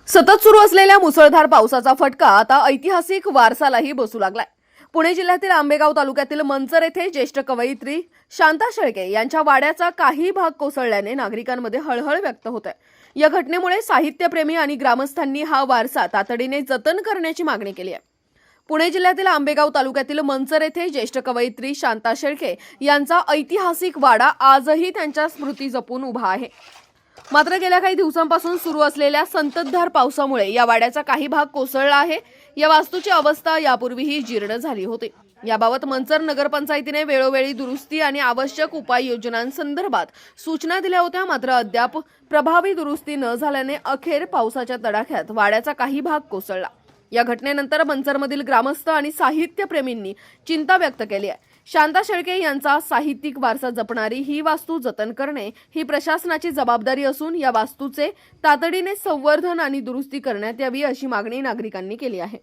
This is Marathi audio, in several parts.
सतत सुरू असलेल्या मुसळधार पावसाचा फटका आता ऐतिहासिक वारसालाही बसू लागलाय। पुणे जिल्ह्यातील आंबेगाव तालुक्यातील मंचर येथे ज्येष्ठ कवयित्री शांता शेळके यांच्या वाड्याचा काही भाग कोसळल्याने नागरिकांमध्ये हळहळ व्यक्त होत आहे। या घटनेमुळे साहित्यप्रेमी आणि ग्रामस्थांनी हा वारसा तातडीने जतन करण्याची मागणी केली आहे। पुणे जिल्ह्यातील आंबेगाव तालुक्यातील मंचर येथे ज्येष्ठ कवयित्री शांता शेळके यांचा ऐतिहासिक वाडा आजही त्यांच्या स्मृती जपून उभा आहे। मात्र गेल्या काही दिवसांपासून सुरू असलेल्या संततधार पावसामुळे या वाड्याचा काही भाग कोसळला आहे। या वास्तूची अवस्था यापूर्वीही जीर्ण झाली होती। याबाबत मंचर नगरपंचायतीने वेळोवेळी दुरुस्ती आणि आवश्यक उपाययोजनांसंदर्भात सूचना दिल्या होत्या, मात्र अद्याप प्रभावी दुरुस्ती न झाल्याने अखेर पावसाच्या तडाख्यात वाड्याचा काही भाग कोसळला। या घटनेनंतर मंचरमधील ग्रामस्थ आणि साहित्यप्रेमींनी चिंता व्यक्त केली आहे। शांता शेळके यांचा साहित्यिक वारसा जपणारी ही वास्तू जतन करणे ही प्रशासनाची जबाबदारी असून या वास्तूचे तातडीने संवर्धन आणि दुरुस्ती करण्यात यावी अशी मागणी नागरिकांनी केली आहे।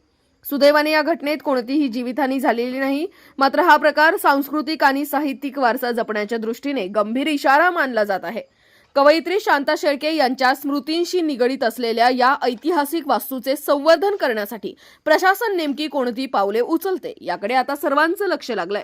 सुदैवाने या घटनेत कोणतीही जीवितहानी झालेली नाही, मात्र हा प्रकार सांस्कृतिक आणि साहित्यिक वारसा जपण्याच्या दृष्टीने गंभीर इशारा मानला जात आहे। कवयित्री शांता शेळके यांच्या स्मृतींशी निगडीत असलेल्या या ऐतिहासिक वास्तूचे संवर्धन करण्यासाठी प्रशासन नेमकी कोणती पावले उचलते याकडे आता सर्वांचं लक्ष लागलंय।